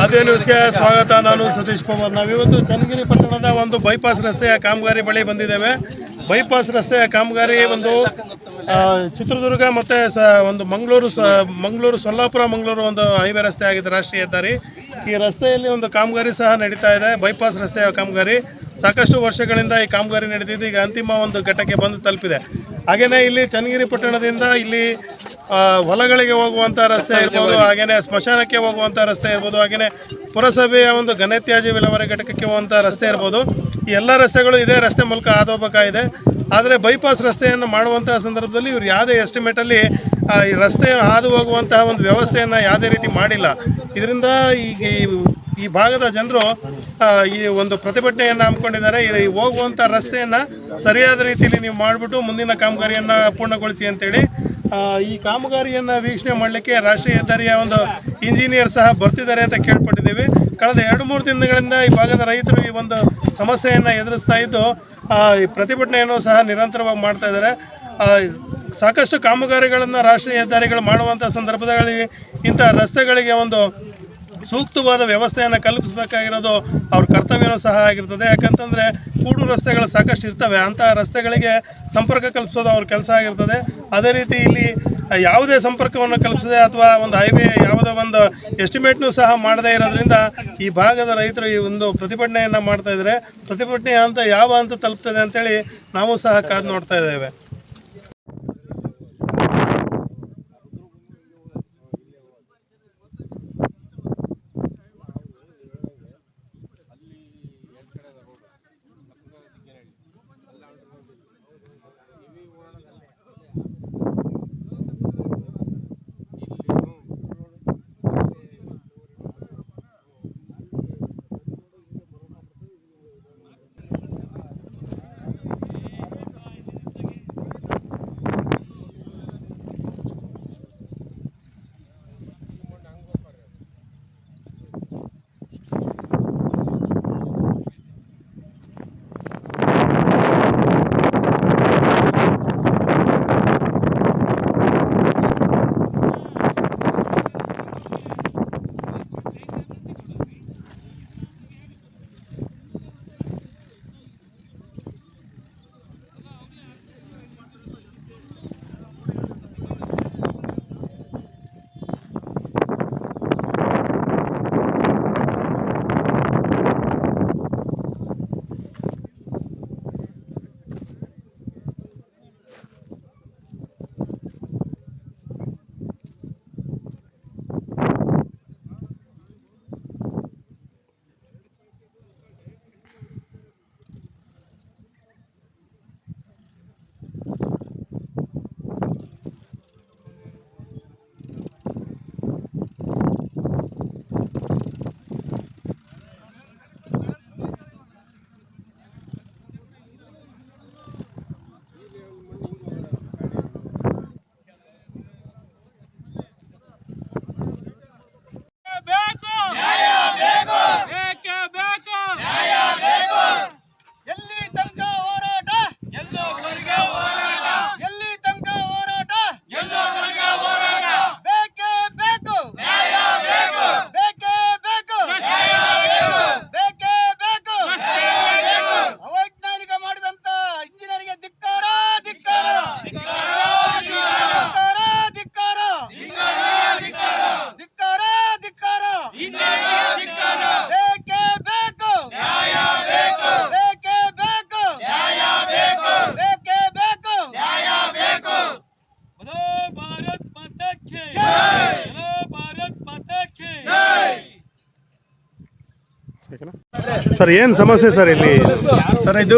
ಅದೇ ನ್ಯೂಸ್ಗೆ ಸ್ವಾಗತ. ನಾನು ಸತೀಶ್ ಪವಾರ್. ನಾವಿವತ್ತು ಚನ್ನಗಿರಿ ಪಟ್ಟಣದ ಒಂದು ಬೈಪಾಸ್ ರಸ್ತೆಯ ಕಾಮಗಾರಿ ಬಳಿ ಬಂದಿದ್ದೇವೆ. ಬೈಪಾಸ್ ರಸ್ತೆಯ ಕಾಮಗಾರಿ ಒಂದು ಚಿತ್ರದುರ್ಗ ಮತ್ತು ಒಂದು ಮಂಗಳೂರು ಸೊಲ್ಲಾಪುರ ಒಂದು ಹೈವೇ ರಸ್ತೆ ಆಗಿದೆ, ರಾಷ್ಟ್ರೀಯ ಹೆದ್ದಾರಿ. ಈ ರಸ್ತೆಯಲ್ಲಿ ಒಂದು ಕಾಮಗಾರಿ ಸಹ ನಡೀತಾ ಇದೆ. ಬೈಪಾಸ್ ರಸ್ತೆಯ ಕಾಮಗಾರಿ ಸಾಕಷ್ಟು ವರ್ಷಗಳಿಂದ ಈ ಕಾಮಗಾರಿ ನಡೆದಿದ್ದು ಈಗ ಅಂತಿಮ ಒಂದು ಘಟ್ಟಕ್ಕೆ ಬಂದು ತಲುಪಿದೆ. ಹಾಗೆಯೇ ಇಲ್ಲಿ ಚನ್ನಗಿರಿ ಪಟ್ಟಣದಿಂದ ಇಲ್ಲಿ ಹೊಲಗಳಿಗೆ ಹೋಗುವಂಥ ರಸ್ತೆ ಇರ್ಬೋದು, ಹಾಗೆಯೇ ಸ್ಮಶಾನಕ್ಕೆ ಹೋಗುವಂಥ ರಸ್ತೆ ಇರ್ಬೋದು, ಹಾಗೆಯೇ ಪುರಸಭೆಯ ಒಂದು ಘನತ್ಯಾಜ್ಯ ವಿಲೇವಾರಿ ಘಟಕಕ್ಕೆ ಹೋಗುವಂಥ ರಸ್ತೆ ಇರ್ಬೋದು. ಈ ಎಲ್ಲ ರಸ್ತೆಗಳು ಇದೇ ರಸ್ತೆ ಮೂಲಕ ಹಾದುಹೋಗಬೇಕಾಗಿದೆ. ಆದರೆ ಬೈಪಾಸ್ ರಸ್ತೆಯನ್ನು ಮಾಡುವಂತಹ ಸಂದರ್ಭದಲ್ಲಿ ಇವರು ಯಾವುದೇ ಎಸ್ಟಿಮೇಟಲ್ಲಿ ಈ ರಸ್ತೆ ಹಾದು ಹೋಗುವಂತಹ ಒಂದು ವ್ಯವಸ್ಥೆಯನ್ನು ಯಾವುದೇ ರೀತಿ ಮಾಡಿಲ್ಲ. ಇದರಿಂದ ಈ ಭಾಗದ ಜನರು ಈ ಒಂದು ಪ್ರತಿಭಟನೆಯನ್ನು ಹಮ್ಮಿಕೊಂಡಿದ್ದಾರೆ. ಈ ಹೋಗುವಂಥ ರಸ್ತೆಯನ್ನು ಸರಿಯಾದ ರೀತಿಯಲ್ಲಿ ನೀವು ಮಾಡಿಬಿಟ್ಟು ಮುಂದಿನ ಕಾಮಗಾರಿಯನ್ನು ಪೂರ್ಣಗೊಳಿಸಿ ಅಂತೇಳಿ ಈ ಕಾಮಗಾರಿಯನ್ನು ವೀಕ್ಷಣೆ ಮಾಡಲಿಕ್ಕೆ ರಾಷ್ಟ್ರೀಯ ಹೆದ್ದಾರಿಯ ಒಂದು ಇಂಜಿನಿಯರ್ ಸಹ ಬರ್ತಿದ್ದಾರೆ ಅಂತ ಕೇಳ್ಪಟ್ಟಿದ್ದೀವಿ. ಕಳೆದ 2-3 ದಿನಗಳಿಂದ ಈ ಭಾಗದ ರೈತರು ಈ ಒಂದು ಸಮಸ್ಯೆಯನ್ನು ಎದುರಿಸ್ತಾ ಇದ್ದು ಈ ಪ್ರತಿಭಟನೆಯನ್ನು ಸಹ ನಿರಂತರವಾಗಿ ಮಾಡ್ತಾ ಇದ್ದಾರೆ. ಸಾಕಷ್ಟು ಕಾಮಗಾರಿಗಳನ್ನು ರಾಷ್ಟ್ರೀಯ ಹೆದ್ದಾರಿಗಳು ಮಾಡುವಂಥ ಸಂದರ್ಭದಲ್ಲಿ ಇಂಥ ರಸ್ತೆಗಳಿಗೆ ಒಂದು ಸೂಕ್ತವಾದ ವ್ಯವಸ್ಥೆಯನ್ನು ಕಲ್ಪಿಸಬೇಕಾಗಿರೋದು ಅವ್ರ ಕರ್ತವ್ಯನೂ ಸಹ ಆಗಿರ್ತದೆ. ಯಾಕಂತಂದರೆ ಕೂಡು ರಸ್ತೆಗಳು ಸಾಕಷ್ಟು ಇರ್ತವೆ, ಅಂತಹ ರಸ್ತೆಗಳಿಗೆ ಸಂಪರ್ಕ ಕಲ್ಪಿಸೋದು ಅವ್ರ ಕೆಲಸ ಆಗಿರ್ತದೆ. ಅದೇ ರೀತಿ ಇಲ್ಲಿ ಯಾವುದೇ ಸಂಪರ್ಕವನ್ನು ಕಲ್ಪಿಸದೆ ಅಥವಾ ಒಂದು ಹೈವೇ ಯಾವುದೋ ಒಂದು ಎಸ್ಟಿಮೇಟ್ನೂ ಸಹ ಮಾಡದೇ ಇರೋದ್ರಿಂದ ಈ ಭಾಗದ ರೈತರು ಈ ಒಂದು ಪ್ರತಿಭಟನೆಯನ್ನು ಮಾಡ್ತಾ ಇದ್ದಾರೆ. ಪ್ರತಿಭಟನೆ ಯಾವ ಹಂತ ತಲುಪ್ತದೆ ಅಂತೇಳಿ ನಾವು ಸಹ ಕಾದು ನೋಡ್ತಾ ಇದ್ದೇವೆ. ಸರ್ ಏನು ಸಮಸ್ಯೆ ಸರ್ ಇಲ್ಲಿ? ಸರ್ ಇದು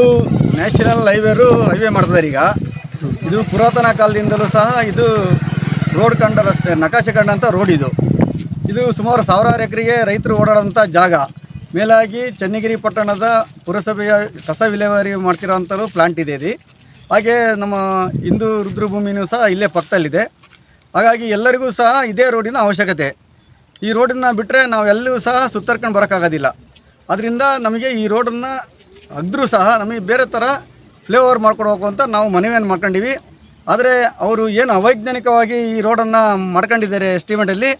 ನ್ಯಾಷನಲ್ ಹೈವೇ ಮಾಡ್ತಿದ್ದಾರೆ ಈಗ. ಇದು ಪುರಾತನ ಕಾಲದಿಂದಲೂ ಸಹ ಇದು ರೋಡ್ ಕಂಡ ರಸ್ತೆ, ನಕಾಶೆ ಕಂಡಂಥ ರೋಡ್ ಇದು ಸುಮಾರು 1000 ಎಕರೆಗೆ ರೈತರು ಓಡಾಡೋಂಥ ಜಾಗ. ಮೇಲಾಗಿ ಚನ್ನಗಿರಿ ಪಟ್ಟಣದ ಪುರಸಭೆಯ ಕಸ ವಿಲೇವಾರಿ ಮಾಡ್ತಿರೋಂಥದ್ದು ಪ್ಲಾಂಟ್ ಇದೆ. ಹಾಗೆ ನಮ್ಮ ಹಿಂದೂ ರುದ್ರಭೂಮಿನೂ ಸಹ ಇಲ್ಲೇ ಪಕ್ಕದಲ್ಲಿದೆ. ಹಾಗಾಗಿ ಎಲ್ಲರಿಗೂ ಸಹ ಇದೇ ರೋಡಿನ ಅವಶ್ಯಕತೆ. ಈ ರೋಡನ್ನು ಬಿಟ್ಟರೆ ನಾವು ಎಲ್ಲೂ ಸಹ ಸುತ್ತರ್ಕೊಂಡು ಬರೋಕ್ಕಾಗೋದಿಲ್ಲ. ಅದರಿಂದ ನಮಗೆ ಈ ರೋಡನ್ನು ಅಗ್ದರೂ ಸಹ ನಮಗೆ ಬೇರೆ ಥರ ಫ್ಲೇಓವರ್ ಮಾಡ್ಕೊಡ್ಬೇಕು ಅಂತ ನಾವು ಮನವಿಯನ್ನು ಮಾಡ್ಕೊಂಡಿವಿ. ಆದರೆ ಅವರು ಏನು ಅವೈಜ್ಞಾನಿಕವಾಗಿ ಈ ರೋಡನ್ನು ಮಾಡ್ಕೊಂಡಿದ್ದಾರೆ ಎಸ್ಟಿಮೇಟಲ್ಲಿ.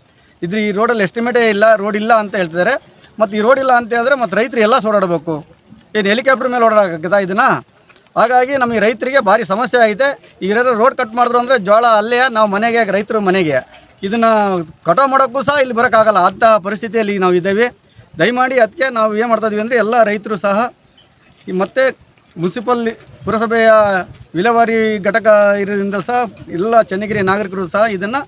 ಇದ್ರ ಈ ರೋಡಲ್ಲಿ ಎಸ್ಟಿಮೇಟೇ ಇಲ್ಲ, ರೋಡ್ ಇಲ್ಲ ಅಂತ ಹೇಳ್ತಿದ್ದಾರೆ. ಮತ್ತು ಈ ರೋಡ್ ಇಲ್ಲ ಅಂತ ಹೇಳಿದ್ರೆ ಮತ್ತು ರೈತರು ಎಲ್ಲ ಓಡಾಡಬೇಕು, ಏನು ಹೆಲಿಕಾಪ್ಟರ್ ಮೇಲೆ ಓಡಾಡೋಕ್ಕಾಗ್ತದಾ ಇದನ್ನು? ಹಾಗಾಗಿ ನಮಗೆ ರೈತರಿಗೆ ಭಾರಿ ಸಮಸ್ಯೆ ಆಗಿದೆ. ಈಗ ರೋಡ್ ಕಟ್ ಮಾಡಿದ್ರು ಅಂದರೆ ಜೋಳ ಅಲ್ಲೇ ನಾವು ಮನೆಗೆ, ರೈತರು ಮನೆಗೆ ಇದನ್ನು ಕಟಾವು ಮಾಡೋಕ್ಕೂ ಸಹ ಇಲ್ಲಿ ಬರೋಕ್ಕಾಗಲ್ಲ, ಅಂಥ ಪರಿಸ್ಥಿತಿಯಲ್ಲಿ ನಾವು ಇದ್ದೇವೆ. ದಯಮಾಡಿ ಅದಕ್ಕೆ ನಾವು ಏನು ಮಾಡ್ತಾಯಿದ್ವಿ ಅಂದರೆ ಎಲ್ಲ ರೈತರು ಸಹ ಮತ್ತು ಮುನ್ಸಿಪಲ್ ಪುರಸಭೆಯ ವಿಲೇವಾರಿ ಘಟಕ ಇರೋದ್ರಿಂದ ಸಹ ಎಲ್ಲ ಚನ್ನಗಿರಿ ನಾಗರಿಕರು ಸಹ ಇದನ್ನು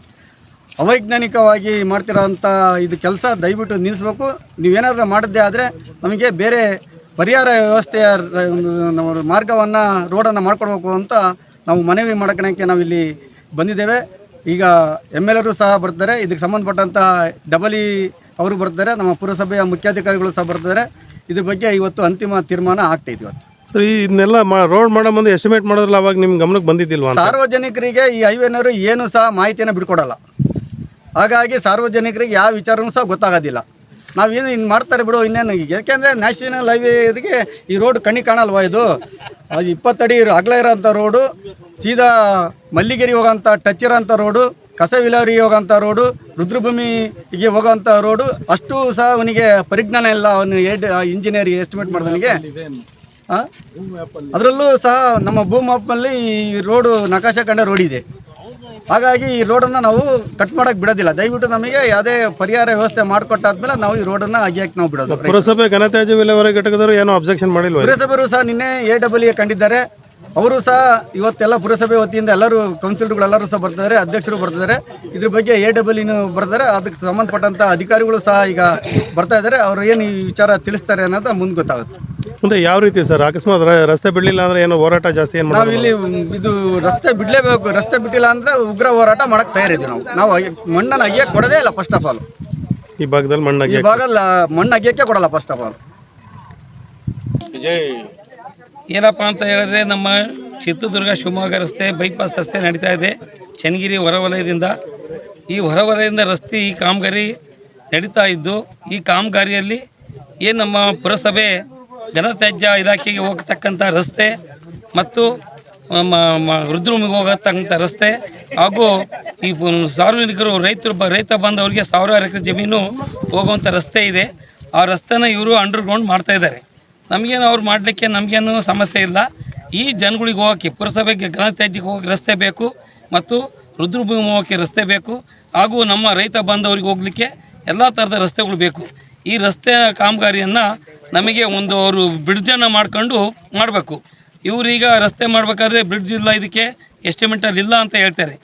ಅವೈಜ್ಞಾನಿಕವಾಗಿ ಮಾಡ್ತಿರೋಂಥ ಇದು ಕೆಲಸ ದಯವಿಟ್ಟು ನಿಲ್ಲಿಸ್ಬೇಕು. ನೀವೇನಾದರೂ ಮಾಡಿದ್ದೇ ಆದರೆ ನಮಗೆ ಬೇರೆ ಪರಿಹಾರ ವ್ಯವಸ್ಥೆಯ ಒಂದು ಮಾರ್ಗವನ್ನು, ರೋಡನ್ನು ಮಾಡಿಕೊಡ್ಬೇಕು ಅಂತ ನಾವು ಮನವಿ ಮಾಡೋಕ್ಕೆ ನಾವಿಲ್ಲಿ ಬಂದಿದ್ದೇವೆ. ಈಗ MLAರು ಸಹ ಬರ್ತಾರೆ, ಇದಕ್ಕೆ ಸಂಬಂಧಪಟ್ಟಂಥ ಡಬಲಿ ಅವರು ಬರ್ತಾರೆ, ನಮ್ಮ ಪುರಸಭೆಯ ಮುಖ್ಯಾಧಿಕಾರಿಗಳು ಸಹ ಬರ್ತಾರೆ. ಇದ್ರ ಬಗ್ಗೆ ಇವತ್ತು ಅಂತಿಮ ತೀರ್ಮಾನ ಆಗ್ತೈತೆ ಇವತ್ತು. ಸರ್, ಇದನ್ನೆಲ್ಲ ರೋಡ್ ಮಾಡೋ ಮುಂದೆ ಎಸ್ಟಿಮೇಟ್ ಮಾಡೋದ್ರಲ್ಲ, ಅವಾಗ ನಿಮ್ಮ ಗಮನಕ್ಕೆ ಬಂದಿದ್ದಿಲ್ವಾ? ಸಾರ್ವಜನಿಕರಿಗೆ ಈ ಹೈವೇನವರು ಏನು ಸಹ ಮಾಹಿತಿಯನ್ನು ಬಿಡ್ಕೊಡಲ್ಲ. ಹಾಗಾಗಿ ಸಾರ್ವಜನಿಕರಿಗೆ ಯಾವ ವಿಚಾರವೂ ಸಹ ಗೊತ್ತಾಗೋದಿಲ್ಲ. ನಾವೇನು ಇನ್ನು ಮಾಡ್ತಾರೆ ಬಿಡು ಇನ್ನೇನು, ಯಾಕೆಂದರೆ ನ್ಯಾಷನಲ್ ಹೈವೇರಿಗೆ ಈ ರೋಡ್ ಕಣ್ಣಿ ಕಾಣಲ್ವಾ? ಇದು 20 ಅಡಿ ಅಗಲ ಇರೋಂಥ ರೋಡು, ಸೀದಾ ಮಲ್ಲಿಗೆರಿ ಹೋಗೋಂಥ ಟಚ್ ಇರೋಂಥ ರೋಡು, ಕಸ ವಿಲೇವಾರಿಗೆ ಹೋಗೋಂಥ ರೋಡು, ರುದ್ರಭೂಮಿಗೆ ಹೋಗೋಂಥ ರೋಡು, ಅಷ್ಟು ಸಹ ಅವನಿಗೆ ಪರಿಜ್ಞಾನ ಇಲ್ಲ. ಅವನು ಇಂಜಿನಿಯರ್ ಎಸ್ಟಿಮೇಟ್ ಮಾಡಿದವನಿಗೆ ಅದರಲ್ಲೂ ಸಹ ನಮ್ಮ ಭೂಮಾಪಲ್ಲಿ ಈ ರೋಡು ನಕಾಶೆ ಕಂಡ ರೋಡ್ ಇದೆ. ಹಾಗಾಗಿ ಈ ರೋಡನ್ನು ನಾವು ಕಟ್ ಮಾಡೋಕ್ಕೆ ಬಿಡೋದಿಲ್ಲ. ದಯವಿಟ್ಟು ನಮಗೆ ಯಾವುದೇ ಪರಿಹಾರ ವ್ಯವಸ್ಥೆ ಮಾಡಿಕೊಟ್ಟಾದ್ಮೇಲೆ ನಾವು ಈ ರೋಡನ್ನು ಅಗಿಯಕ್ಕೆ ನಾವು ಬಿಡೋದು. ಪುರಸಭೆ ಘನತ್ಯಾಜ್ಯ ವಿಲೇವಾರಿ ಘಟಕದವರು ಏನೋ ಅಬ್ಜೆಕ್ಷನ್ ಮಾಡಿಲ್ವ? ಪುರಸಭೆಯವರು ಸಹ ನಿನ್ನೆ AWA ಕಂಡಿದ್ದಾರೆ. ಅವರು ಸಹ ಇವತ್ತೆಲ್ಲ ಪುರಸಭೆ ವತಿಯಿಂದ ಎಲ್ಲರೂ ಕೌನ್ಸಿಲರ್ಗಳೆಲ್ಲರೂ ಸಹ ಬರ್ತಿದ್ದಾರೆ, ಅಧ್ಯಕ್ಷರು ಬರ್ತಿದ್ದಾರೆ. ಇದ್ರ ಬಗ್ಗೆ AWA ಬರ್ತಾರೆ, ಅದಕ್ಕೆ ಸಂಬಂಧಪಟ್ಟಂಥ ಅಧಿಕಾರಿಗಳು ಸಹ ಈಗ ಬರ್ತಾ ಇದ್ದಾರೆ. ಅವರು ಏನು ಈ ವಿಚಾರ ತಿಳಿಸ್ತಾರೆ ಅನ್ನೋದು ಮುಂದೆ ಗೊತ್ತಾಗುತ್ತೆ. ಮುಂದೆ ಯಾವ ರೀತಿ ಸರ್? ಅಕಸ್ಮಾತ್ ರಸ್ತೆ ಬಿಡಲಿಲ್ಲ ಅಂದರೆ ಏನೋ ಹೋರಾಟ ಜಾಸ್ತಿ ಏನು? ನಾವು ಇಲ್ಲಿ ಇದು ರಸ್ತೆ ಬಿಡಲೇಬೇಕು. ರಸ್ತೆ ಬಿಟ್ಟಿಲ್ಲ ಅಂದರೆ ಉಗ್ರ ಹೋರಾಟ ಮಾಡೋಕ್ಕೆ ತಯಾರಿದ್ದೀವಿ. ನಾವು ಮಣ್ಣನ್ನು ಅಗಿಯಕ್ಕೆ ಕೊಡೋದೇ ಇಲ್ಲ. ಫಸ್ಟ್ ಆಫ್ ಆಲ್ ಈ ಭಾಗದಲ್ಲಿ ಮಣ್ಣು ಅಗಿಯಕ್ಕೆ ಕೊಡಲ್ಲ ಫಸ್ಟ್ ಆಫ್ ಆಲ್. ಏನಪ್ಪ ಅಂತ ಹೇಳಿದ್ರೆ, ನಮ್ಮ ಚಿತ್ರದುರ್ಗ ಶಿವಮೊಗ್ಗ ರಸ್ತೆ ಬೈಪಾಸ್ ರಸ್ತೆ ನಡೀತಾ ಇದೆ ಚನ್ನಗಿರಿ ಹೊರವಲಯದಿಂದ. ಈ ಹೊರವಲಯದಿಂದ ರಸ್ತೆ ಈ ಕಾಮಗಾರಿ ನಡೀತಾ ಇದ್ದು, ಈ ಕಾಮಗಾರಿಯಲ್ಲಿ ಏನು ನಮ್ಮ ಪುರಸಭೆ ಘನತ್ಯಾಜ್ಯ ಇಲಾಖೆಗೆ ಹೋಗತಕ್ಕಂಥ ರಸ್ತೆ ಮತ್ತು ರುದ್ರಭೂಮಿಗೆ ಹೋಗತಕ್ಕಂಥ ರಸ್ತೆ ಹಾಗೂ ಈ ಸಾರ್ವಜನಿಕರು ರೈತ ಬಾಂಧವರಿಗೆ ಸಾವಿರಾರು ಎಕರೆ ಜಮೀನು ಹೋಗುವಂಥ ರಸ್ತೆ ಇದೆ. ಆ ರಸ್ತೆನ ಇವರು ಅಂಡರ್ಗ್ರೌಂಡ್ ಮಾಡ್ತಾಯಿದ್ದಾರೆ. ನಮಗೇನು ಅವ್ರು ಮಾಡಲಿಕ್ಕೆ ನಮಗೇನು ಸಮಸ್ಯೆ ಇಲ್ಲ. ಈ ಜನಗಳಿಗೆ ಹೋಗೋಕ್ಕೆ ಪುರಸಭೆಗೆ ಘನತ್ಯಾಜ್ಯಕ್ಕೆ ಹೋಗೋಕ್ಕೆ ರಸ್ತೆ ಬೇಕು ಮತ್ತು ರುದ್ರಭೂಮಿ ಹೋಗೋಕ್ಕೆ ರಸ್ತೆ ಬೇಕು ಹಾಗೂ ನಮ್ಮ ರೈತ ಬಾಂಧವರಿಗೆ ಹೋಗಲಿಕ್ಕೆ ಎಲ್ಲ ಥರದ ರಸ್ತೆಗಳು ಬೇಕು. ಈ ರಸ್ತೆ ಕಾಮಗಾರಿಯನ್ನು ನಮಗೆ ಅವರು ಬ್ರಿಡ್ಜನ್ನು ಮಾಡ್ಕೊಂಡು ಮಾಡಬೇಕು. ಇವರೀಗ ರಸ್ತೆ ಮಾಡಬೇಕಾದ್ರೆ ಬ್ರಿಡ್ಜ್ ಇಲ್ಲ, ಇದಕ್ಕೆ ಎಸ್ಟಿಮೇಟಲ್ಲಿ ಇಲ್ಲ ಅಂತ ಹೇಳ್ತಾರೆ.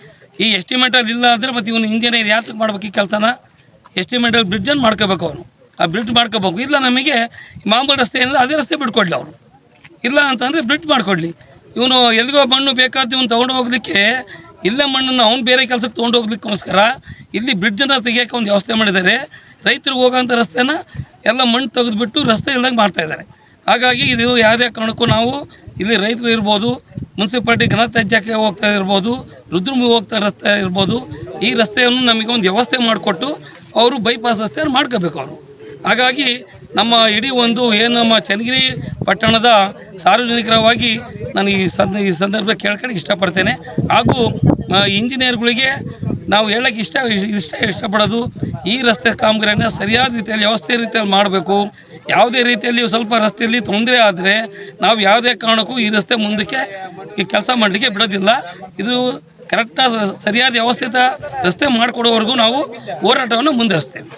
ಈ ಎಸ್ಟಿಮೇಟಲ್ಲಿ ಇಲ್ಲ ಅಂದರೆ ಮತ್ತು ಇವನು ಇಂಜಿನಿಯರ್ ಯಾತಕ್ಕೆ ಮಾಡ್ಬೇಕು ಈ ಕೆಲಸನ? ಎಸ್ಟಿಮೇಟಲ್ಲಿ ಬ್ರಿಡ್ಜನ್ನು ಮಾಡ್ಕೋಬೇಕು. ಅವನು ಆ ಬ್ರಿಡ್ಜ್ ಮಾಡ್ಕೋಬೇಕು. ಇಲ್ಲ ನಮಗೆ ಮಾಮೂಲು ರಸ್ತೆ ಏನಿಲ್ಲ ಅದೇ ರಸ್ತೆ ಬಿಟ್ಕೊಡ್ಲಿ ಅವರು. ಇಲ್ಲ ಅಂತಂದರೆ ಬ್ರಿಡ್ಜ್ ಮಾಡಿಕೊಡ್ಲಿ. ಇವನು ಎಲ್ಲಿಗೋ ಮಣ್ಣು ಬೇಕಾದ ಇವನು ತೊಗೊಂಡು ಹೋಗ್ಲಿಕ್ಕೆ, ಇಲ್ಲೇ ಮಣ್ಣನ್ನು ಅವ್ನು ಬೇರೆ ಕೆಲಸಕ್ಕೆ ತೊಗೊಂಡು ಹೋಗ್ಲಿಕ್ಕೋಸ್ಕರ ಇಲ್ಲಿ ಬ್ರಿಡ್ಜನ್ನು ತೆಗಿಯೋಕ್ಕೆ ಒಂದು ವ್ಯವಸ್ಥೆ ಮಾಡಿದ್ದಾರೆ. ರೈತರಿಗೆ ಹೋಗೋಂಥ ರಸ್ತೆನ ಎಲ್ಲ ಮಣ್ಣು ತೆಗೆದುಬಿಟ್ಟು ರಸ್ತೆ ಇಲ್ದಂಗೆ ಮಾಡ್ತಾಯಿದ್ದಾರೆ. ಹಾಗಾಗಿ ಇದು ಯಾವುದೇ ಕಾರಣಕ್ಕೂ ನಾವು ಇಲ್ಲಿ ರೈತರು ಇರ್ಬೋದು, ಮುನ್ಸಿಪಾಲ್ಟಿ ಘನತ್ಯಾಜ್ಯಕ್ಕೆ ಹೋಗ್ತಾ ಇರ್ಬೋದು, ರುದ್ರಭೂಮಿ ಹೋಗ್ತಾ ರಸ್ತೆ ಇರ್ಬೋದು, ಈ ರಸ್ತೆಯನ್ನು ನಮಗೆ ಒಂದು ವ್ಯವಸ್ಥೆ ಮಾಡಿಕೊಟ್ಟು ಅವರು ಬೈಪಾಸ್ ರಸ್ತೆಯನ್ನು ಮಾಡ್ಕೋಬೇಕು ಅವರು. ಹಾಗಾಗಿ ನಮ್ಮ ಇಡೀ ಏನು ನಮ್ಮ ಚನ್ನಗಿರಿ ಪಟ್ಟಣದ ಸಾರ್ವಜನಿಕರವಾಗಿ ನಾನು ಈ ಸಂದರ್ಭದಲ್ಲಿ ಕೇಳ್ಕೊಳ್ಳೋಕೆ ಇಷ್ಟಪಡ್ತೇನೆ. ಹಾಗೂ ಇಂಜಿನಿಯರ್ಗಳಿಗೆ ನಾವು ಹೇಳೋಕ್ಕೆ ಇಷ್ಟಪಡೋದು, ಈ ರಸ್ತೆ ಕಾಮಗಾರಿಯನ್ನು ಸರಿಯಾದ ರೀತಿಯಲ್ಲಿ ವ್ಯವಸ್ಥೆ ರೀತಿಯಲ್ಲಿ ಮಾಡಬೇಕು. ಯಾವುದೇ ರೀತಿಯಲ್ಲಿ ಸ್ವಲ್ಪ ರಸ್ತೆಯಲ್ಲಿ ತೊಂದರೆ ಆದರೆ ನಾವು ಯಾವುದೇ ಕಾರಣಕ್ಕೂ ಈ ರಸ್ತೆ ಮುಂದಕ್ಕೆ ಈ ಕೆಲಸ ಮಾಡಲಿಕ್ಕೆ ಬಿಡೋದಿಲ್ಲ. ಇದು ಕರೆಕ್ಟಾಗಿ ಸರಿಯಾದ ವ್ಯವಸ್ಥಿತ ರಸ್ತೆ ಮಾಡಿಕೊಡೋವರೆಗೂ ನಾವು ಹೋರಾಟವನ್ನು ಮುಂದುವರಿಸ್ತೇವೆ.